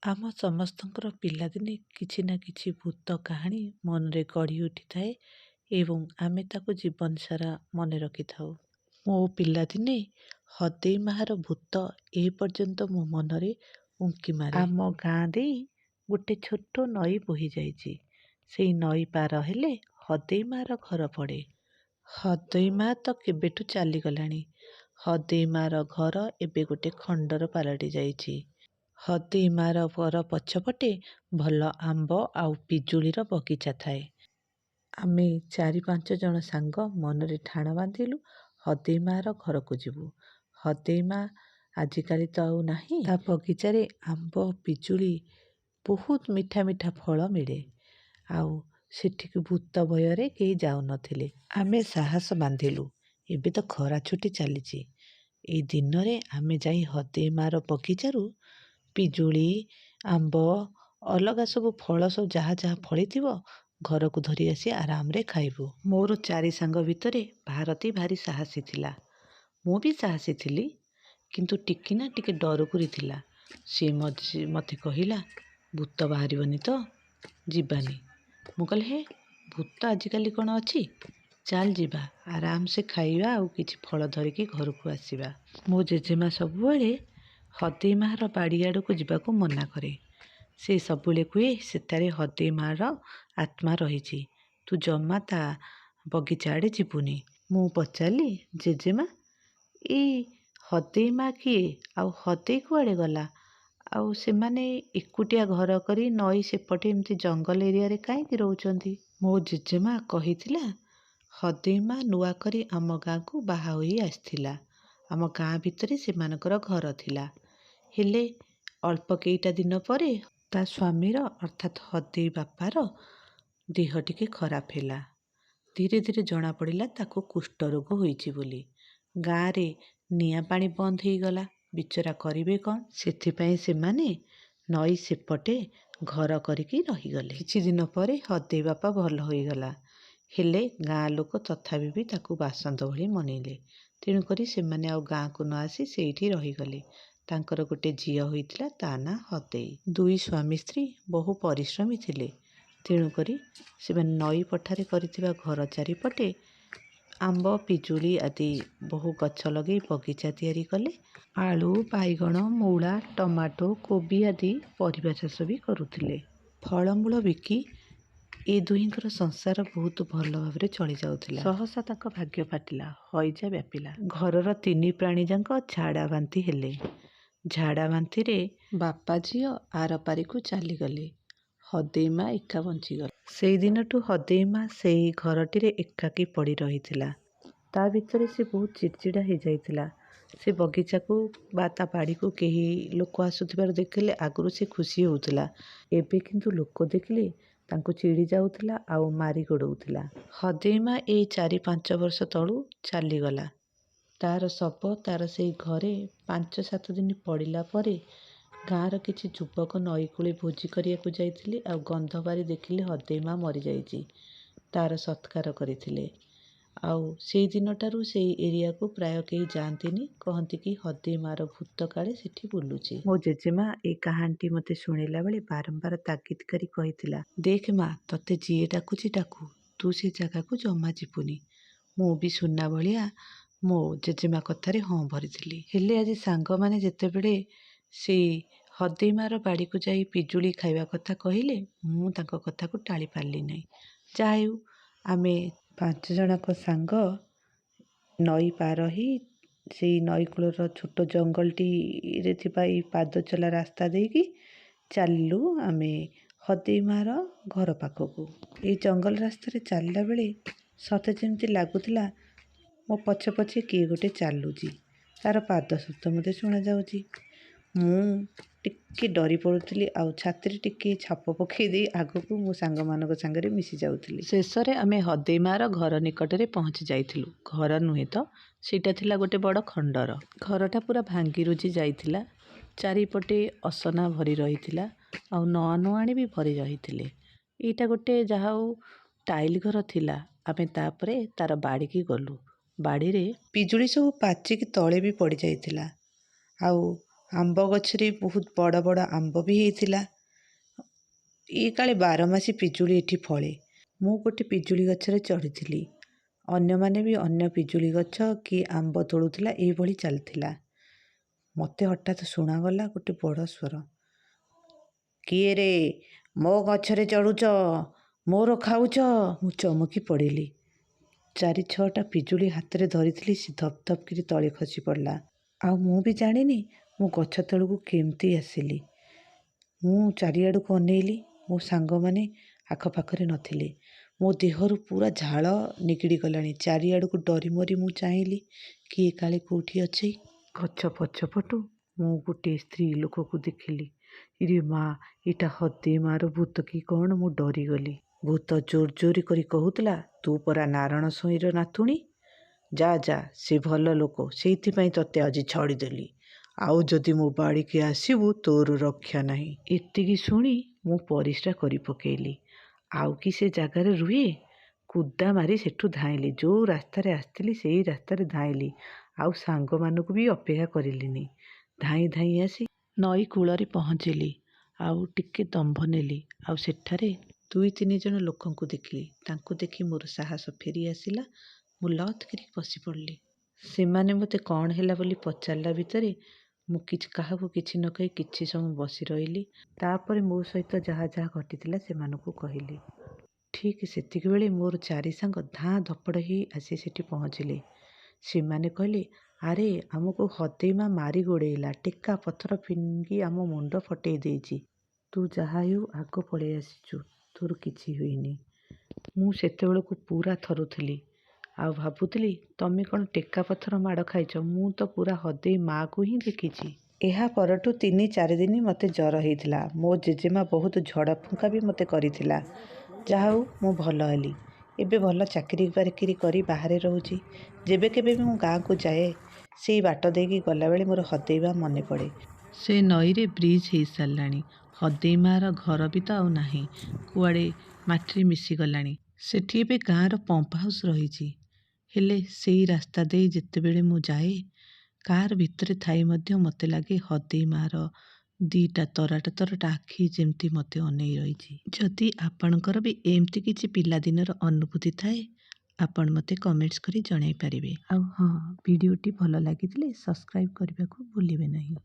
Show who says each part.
Speaker 1: ଆମ ସମସ୍ତଙ୍କର ପିଲାଦିନେ କିଛି ନା କିଛି ଭୂତ କାହାଣୀ ମନରେ ଗଢ଼ି ଉଠିଥାଏ ଏବଂ ଆମେ ତାକୁ ଜୀବନ ସାରା ମନେ ରଖିଥାଉ। ମୋ ପିଲାଦିନେ ହଦେଇ ମାହାର ଭୂତ ଏ ପର୍ଯ୍ୟନ୍ତ ମୋ ମନରେ ଉଙ୍କି ମାରେ। ଆମ ଗାଁ ଦେଇ ଗୋଟେ ଛୋଟ ନଈ ବୋହି ଯାଇଛି। ସେଇ ନଈ ପାର ହେଲେ ହଦେଇ ମାର ଘର ପଡ଼େ। ହଦେଇ ମା ତ କେବେଠୁ ଚାଲିଗଲାଣି। ହଦେଇ ମାର ଘର ଏବେ ଗୋଟେ ଖଣ୍ଡର ପାଲଟି ଯାଇଛି। ହଦେଇ ମାର ଘର ପଛପଟେ ଭଲ ଆମ୍ବ ଆଉ ପିଜୁଳିର ବଗିଚା ଥାଏ। ଆମେ 4-5 ଜଣ ସାଙ୍ଗ ମନରେ ଠାଣ ବାନ୍ଧିଲୁ ହଦେଇ ମାର ଘରକୁ ଯିବୁ। ହଦେଇ ମା ଆଜିକାଲି ତ ଆଉ ନାହିଁ। ତା ବଗିଚାରେ ଆମ୍ବ ପିଜୁଳି ବହୁତ ମିଠା ମିଠା ଫଳ ମିଳେ। ଆଉ ସେଠିକୁ ଭୂତ ଭୟରେ କେହି ଯାଉନଥିଲେ। ଆମେ ସାହସ ବାନ୍ଧିଲୁ। ଏବେ ତ ଖରା ଛୁଟି ଚାଲିଛି। ଏଇ ଦିନରେ ଆମେ ଯାଇ ହଦେଇ ମାର ବଗିଚାରୁ ପିଜୁଳି ଆମ୍ବ ଅଲଗା ସବୁ ଫଳ ସବୁ ଯାହା ଯାହା ଫଳିଥିବ ଘରକୁ ଧରି ଆସି ଆରାମରେ ଖାଇବୁ। ମୋର 4 ସାଙ୍ଗ ଭିତରେ ଭାରତୀ ଭାରି ସାହସୀ ଥିଲା। ମୁଁ ବି ସାହସୀ ଥିଲି, କିନ୍ତୁ ଟିକି ନା ଟିକେ ଡରୁକୁରି ଥିଲା। ସେ ମୋତେ କହିଲା, ଭୂତ ବାହାରିବନି ତ, ଯିବାନି। ମୁଁ କହିଲି, ହେ ଭୂତ ଆଜିକାଲି କ'ଣ ଅଛି, ଚାଲ ଯିବା, ଆରାମସେ ଖାଇବା ଆଉ କିଛି ଫଳ ଧରିକି ଘରକୁ ଆସିବା। ମୋ ଜେଜେମା ସବୁବେଳେ ହଦେଇ ମାର ବାଡ଼ି ଆଡ଼କୁ ଯିବାକୁ ମନା କରେ। ସେ ସବୁବେଳେ କୁହେ ସେଠାରେ ହଦେଇ ମାର ଆତ୍ମା ରହିଛି, ତୁ ଜମା ତା ବଗିଚା ଆଡ଼େ ଯିବୁନି। ମୁଁ ପଚାରିଲି, ଜେଜେମା ଏଇ ହଦେଇ ମା କିଏ ଆଉ ହଦେଇ କୁଆଡ଼େ ଗଲା? ଆଉ ସେମାନେ ଏକୁଟିଆ ଘର କରି ନଈ ସେପଟେ ଏମିତି ଜଙ୍ଗଲ ଏରିଆରେ କାହିଁକି ରହୁଛନ୍ତି? ମୋ ଜେଜେମା କହିଥିଲା, ହଦେଇ ମା ନୂଆ କରି ଆମ ଗାଁକୁ ବାହା ହୋଇ ଆସିଥିଲା। ଆମ ଗାଁ ଭିତରେ ସେମାନଙ୍କର ଘର ଥିଲା। ହେଲେ ଅଳ୍ପ କେଇଟା ଦିନ ପରେ ତା ସ୍ୱାମୀର ଅର୍ଥାତ୍ ହଦେଇ ବାପାର ଦେହ ଟିକେ ଖରାପ ହେଲା। ଧୀରେ ଧୀରେ ଜଣାପଡ଼ିଲା ତାକୁ କୁଷ୍ଠରୋଗ ହୋଇଛି ବୋଲି। ଗାଁରେ ନିଆଁ ପାଣି ବନ୍ଦ ହେଇଗଲା। ବିଚରା କରିବେ କ'ଣ? ସେଥିପାଇଁ ସେମାନେ ନଈ ସେପଟେ ଘର କରିକି ରହିଗଲେ। କିଛି ଦିନ ପରେ ହଦେଇ ବାପା ଭଲ ହୋଇଗଲା। ହେଲେ ଗାଁ ଲୋକ ତଥାପି ବି ତାକୁ ବାସନ୍ଦ ଭଳି ମନେଇଲେ। ତେଣୁକରି ସେମାନେ ଆଉ ଗାଁକୁ ନ ଆସି ସେଇଠି ରହିଗଲେ। ତାଙ୍କର ଗୋଟେ ଝିଅ ହୋଇଥିଲା, ତା ନାଁ ହଦେଇ। 2 ସ୍ୱାମୀ ସ୍ତ୍ରୀ ବହୁ ପରିଶ୍ରମୀ ଥିଲେ। ତେଣୁକରି ସେମାନେ ନଈ ପଠାରେ କରିଥିବା ଘର ଚାରିପଟେ ଆମ୍ବ ପିଜୁଳି ଆଦି ବହୁ ଗଛ ଲଗେଇ ବଗିଚା ତିଆରି କଲେ। ଆଳୁ ବାଇଗଣ ମୂଳା ଟମାଟୋ କୋବି ଆଦି ପରିବା ଚାଷ ବି କରୁଥିଲେ। ଫଳମୂଳ ବିକି ଏ ଦୁହିଁଙ୍କର ସଂସାର ବହୁତ ଭଲ ଭାବରେ ଚଳି ଯାଉଥିଲା। ସହସା ତାଙ୍କ ଭାଗ୍ୟ ଫାଟିଲା, ହଇଜା ବ୍ୟାପିଲା। ଘରର 3 ପ୍ରାଣୀ ଯାକ ଝାଡ଼ା ବାନ୍ତି ହେଲେ। ଝାଡ଼ା ବାନ୍ତିରେ ବାପା ଝିଅ ଆରପାରିକୁ ଚାଲିଗଲେ। ହଦେଇ ମା ଏକା ବଞ୍ଚିଗଲା। ସେଇ ଦିନଠୁ ହଦେଇ ମା ସେଇ ଘରଟିରେ ଏକାକୀ ପଡ଼ି ରହିଥିଲା। ତା ଭିତରେ ସେ ବହୁତ ଚିଡ଼ଚିଡ଼ା ହେଇଯାଇଥିଲା। ସେ ବଗିଚାକୁ ବା ତା ବାଡ଼ିକୁ କେହି ଲୋକ ଆସୁଥିବାର ଦେଖିଲେ ଆଗରୁ ସେ ଖୁସି ହେଉଥିଲା। ଏବେ କିନ୍ତୁ ଲୋକ ଦେଖିଲେ ତାଙ୍କୁ ଚିଡ଼ି ଯାଉଥିଲା ଆଉ ମାରି ଗୋଡ଼ଉଥିଲା। ହଦେଇ ମା ଏଇ 4-5 ବର୍ଷ ତଳୁ ଚାଲିଗଲା। ତାର ଶବ ତାର ସେଇ ଘରେ 5-7 ଦିନ ପଡ଼ିଲା ପରେ ଗାଁର କିଛି ଯୁବକ ନଈକୂଳେ ଭୋଜି କରିବାକୁ ଯାଇଥିଲେ ଆଉ ଗନ୍ଧ ବାରି ଦେଖିଲେ ହଦେଇ ମା ମରିଯାଇଛି। ତାର ସତ୍କାର କରିଥିଲେ। ଆଉ ସେଇ ଦିନଠାରୁ ସେଇ ଏରିଆକୁ ପ୍ରାୟ କେହି ଯାଆନ୍ତିନି। କହନ୍ତି କି ହଦେଇ ମାର ଭୂତ କାଳେ ସେଠି ବୁଲୁଛି। ମୋ ଜେଜେମା ଏଇ କାହାଣୀଟି ମୋତେ ଶୁଣେଇଲା ବେଳେ ବାରମ୍ବାର ତାଗିଦ କରି କହିଥିଲା, ଦେଖ ମା, ତତେ ଯିଏ ଡାକୁଛି ଡାକୁ, ତୁ ସେ ଜାଗାକୁ ଜମା ଯିବୁନି। ମୁଁ ବି ସୁନା ଭଳିଆ ମୋ ଜେଜେମା କଥାରେ ହଁ ଭରିଥିଲି। ହେଲେ ଆଜି ସାଙ୍ଗମାନେ ଯେତେବେଳେ ସେଇ ହଦେଇ ମାର ବାଡ଼ିକୁ ଯାଇ ପିଜୁଳି ଖାଇବା କଥା କହିଲେ, ମୁଁ ତାଙ୍କ କଥାକୁ ଟାଳି ପାରିଲି ନାହିଁ। ଯାହା ହେଉ ଆମେ 5 ଜଣଙ୍କ ସାଙ୍ଗ ନଈ ପାର ହେଇ ସେଇ ନଈ କୂଳର ଛୋଟ ଜଙ୍ଗଲଟିରେ ଥିବା ଏଇ ପାଦ ଚଲା ରାସ୍ତା ଦେଇକି ଚାଲିଲୁ ଆମେ ହଦେଇ ମାର ଘର ପାଖକୁ। ଏଇ ଜଙ୍ଗଲ ରାସ୍ତାରେ ଚାଲିଲା ବେଳେ ସତେ ଯେମିତି ଲାଗୁଥିଲା ମୋ ପଛେ ପଛେ କିଏ ଗୋଟେ ଚାଲୁଛି। ତାର ପାଦ ଶବ୍ଦ ମୋତେ ଶୁଣାଯାଉଛି। ମୁଁ ଟିକେ ଡରି ପଡ଼ୁଥିଲି ଆଉ ଛାତିରେ ଟିକେ ଛାପ ପକାଇ ଦେଇ ଆଗକୁ ମୋ ସାଙ୍ଗମାନଙ୍କ ସାଙ୍ଗରେ ମିଶି ଯାଉଥିଲି। ଶେଷରେ ଆମେ ହଦେଇ ମାର ଘର ନିକଟରେ ପହଞ୍ଚି ଯାଇଥିଲୁ। ଘର ନୁହେଁ ତ, ସେଇଟା ଥିଲା ଗୋଟେ ବଡ଼ ଖଣ୍ଡର। ଘରଟା ପୁରା ଭାଙ୍ଗି ରୁଜି ଯାଇଥିଲା। ଚାରିପଟେ ଅସନା ଭରି ରହିଥିଲା ଆଉ ନୁଆଣି ବି ଭରି ରହିଥିଲେ। ଏଇଟା ଗୋଟେ ଯାହା ହଉ ଟାଇଲ ଘର ଥିଲା। ଆମେ ତାପରେ ତାର ବାଡ଼ିକି ଗଲୁ। ବାଡ଼ିରେ ପିଜୁଳି ସବୁ ପାଚିକି ତଳେ ବି ପଡ଼ିଯାଇଥିଲା। ଆଉ ଆମ୍ବ ଗଛରେ ବହୁତ ବଡ଼ ବଡ଼ ଆମ୍ବ ବି ହେଇଥିଲା। ଇଏ କାଳେ ବାରମାସୀ ପିଜୁଳି ଏଠି ଫଳେ। ମୁଁ ଗୋଟେ ପିଜୁଳି ଗଛରେ ଚଢ଼ିଥିଲି। ଅନ୍ୟମାନେ ବି ଅନ୍ୟ ପିଜୁଳି ଗଛ କି ଆମ୍ବ ତୋଳୁଥିଲା ଏଇଭଳି ଚାଲିଥିଲା। ମୋତେ ହଠାତ୍ ଶୁଣାଗଲା ଗୋଟେ ବଡ଼ ସ୍ୱର, କିଏ ରେ ମୋ ଗଛରେ ଚଢ଼ୁଛ, ମୋର ଖାଉଛ? ମୁଁ ଚମକି ପଡ଼ିଲି। 4-6ଟା ପିଜୁଳି ହାତରେ ଧରିଥିଲି, ସେ ଧପ୍ ଧପ୍ କରି ତଳେ ଖସି ପଡ଼ିଲା। ଆଉ ମୁଁ ବି ଜାଣିନି ମୁଁ ଗଛ ତଳକୁ କେମିତି ଆସିଲି। ମୁଁ ଚାରିଆଡ଼କୁ ଅନେଇଲି, ମୋ ସାଙ୍ଗମାନେ ଆଖପାଖରେ ନଥିଲେ। ମୋ ଦେହରୁ ପୁରା ଝାଳ ନିଗିଡ଼ି ଗଲାଣି। ଚାରିଆଡ଼କୁ ଡରି ମରି ମୁଁ ଚାହିଁଲି, କିଏ କାଳେ କେଉଁଠି ଅଛି। ଗଛ ପଛପଟୁ ମୁଁ ଗୋଟିଏ ସ୍ତ୍ରୀ ଲୋକକୁ ଦେଖିଲି। ଇରେ ମା, ଏଇଟା ହଦେଇ ମାର ଭୂତ କି କ'ଣ? ମୁଁ ଡରିଗଲି। ଭୂତ ଜୋର ଜୋର କରି କହୁଥିଲା, ତୁ ପରା ନାରାୟଣ ସ୍ୱାଇଁର ନାତୁଣୀ, ଯା ଯା, ସେ ଭଲ ଲୋକ, ସେଇଥିପାଇଁ ତତେ ଆଜି ଛାଡ଼ିଦେଲି। ଆଉ ଯଦି ମୋ ବାଡ଼ିକି ଆସିବୁ ତୋର ରକ୍ଷା ନାହିଁ। ଏତିକି ଶୁଣି ମୁଁ ପରିସ୍ରା କରି ପକେଇଲି। ଆଉ କି ସେ ଜାଗାରେ ରୁହେ? କୁଦା ମାରି ସେଠୁ ଧାଇଁଲି। ଯେଉଁ ରାସ୍ତାରେ ଆସିଥିଲି ସେଇ ରାସ୍ତାରେ ଧାଇଁଲି। ଆଉ ସାଙ୍ଗମାନଙ୍କୁ ବି ଅପେକ୍ଷା କରିଲିନି। ଧାଇଁ ଧାଇଁ ଆସି ନଈ କୂଳରେ ପହଞ୍ଚିଲି। ଆଉ ଟିକେ ଦମ୍ଭ ନେଲି। ଆଉ ସେଠାରେ 2-3 ଜଣ ଲୋକଙ୍କୁ ଦେଖିଲି। ତାଙ୍କୁ ଦେଖି ମୋର ସାହସ ଫେରି ଆସିଲା। ମୁଁ ଲଥ୍ କରି ବସି ପଡ଼ିଲି। ସେମାନେ ମୋତେ କ'ଣ ହେଲା ବୋଲି ପଚାରିଲା ଭିତରେ ମୁଁ କାହାକୁ କିଛି ନ କହି କିଛି ସମୟ ବସି ରହିଲି। ତାପରେ ମୋ ସହିତ ଯାହା ଯାହା ଘଟିଥିଲା ସେମାନଙ୍କୁ କହିଲି। ଠିକ୍ ସେତିକିବେଳେ ମୋର 4 ସାଙ୍ଗ ଧାଁ ଧପଡ଼ ହେଇ ଆସି ସେଠି ପହଞ୍ଚିଲେ। ସେମାନେ କହିଲେ, ଆରେ ଆମକୁ ହଦେଇ ମା ମାରି ଗୋଡ଼େଇଲା, ଟେକା ପଥର ଫିଙ୍ଗି ଆମ ମୁଣ୍ଡ ଫଟେଇ ଦେଇଛି। ତୁ ଯାହା ହେଉ ଆଗ ପଳେଇ ଆସିଛୁ, ତୋର କିଛି ହୋଇନି। ମୁଁ ସେତେବେଳକୁ ପୁରା ଥରୁଥିଲି। ଆଉ ଭାବୁଥିଲି, ତମେ କ'ଣ ଟେକା ପଥର ମାଡ଼ ଖାଇଛ? ମୁଁ ତ ପୁରା ହଦେଇ ମାଆକୁ ହିଁ ଦେଖିଛି। ଏହା ପରଠୁ 3-4 ଦିନ ମୋତେ ଜ୍ୱର ହେଇଥିଲା। ମୋ ଜେଜେମା ବହୁତ ଝଡ଼ା ଫୁଙ୍କା ବି ମୋତେ କରିଥିଲା। ଯାହା ହଉ ମୁଁ ଭଲ ହେଲି। ଏବେ ଭଲ ଚାକିରି ବାକିରି କରି ବାହାରେ ରହୁଛି। ଯେବେ କେବେ ବି ମୁଁ ଗାଁକୁ ଯାଏ, ସେଇ ବାଟ ଦେଇକି ଗଲାବେଳେ ମୋର ହଦେଇ ମା ମନେ ପଡ଼େ। ସେ ନଈରେ ବ୍ରିଜ୍ ହେଇସାରିଲାଣି। ହଦେଇ ମାଆର ଘର ବି ତ ଆଉ ନାହିଁ, କୁଆଡ଼େ ମାଟିରେ ମିଶିଗଲାଣି। ସେଠି ଏବେ ଗାଁର ପମ୍ପ ହାଉସ୍ ରହିଛି। ହେଲେ ସେଇ ରାସ୍ତା ଦେଇ ଯେତେବେଳେ ମୁଁ ଯାଏ, କାର୍ ଭିତରେ ଥାଇ ମଧ୍ୟ ମୋତେ ଲାଗେ ହଦେଇ ମାଆର 2ଟା ତରାଟ ଆଖି ଯେମିତି ମୋତେ ଅନେଇ ରହିଛି। ଯଦି ଆପଣଙ୍କର ବି ଏମିତି କିଛି ପିଲାଦିନର ଅନୁଭୂତି ଥାଏ, ଆପଣ ମୋତେ କମେଣ୍ଟସ୍ କରି ଜଣାଇ ପାରିବେ। ଆଉ ହଁ, ଭିଡ଼ିଓଟି ଭଲ ଲାଗିଥିଲେ ସବସ୍କ୍ରାଇବ୍ କରିବାକୁ ଭୁଲିବେ ନାହିଁ।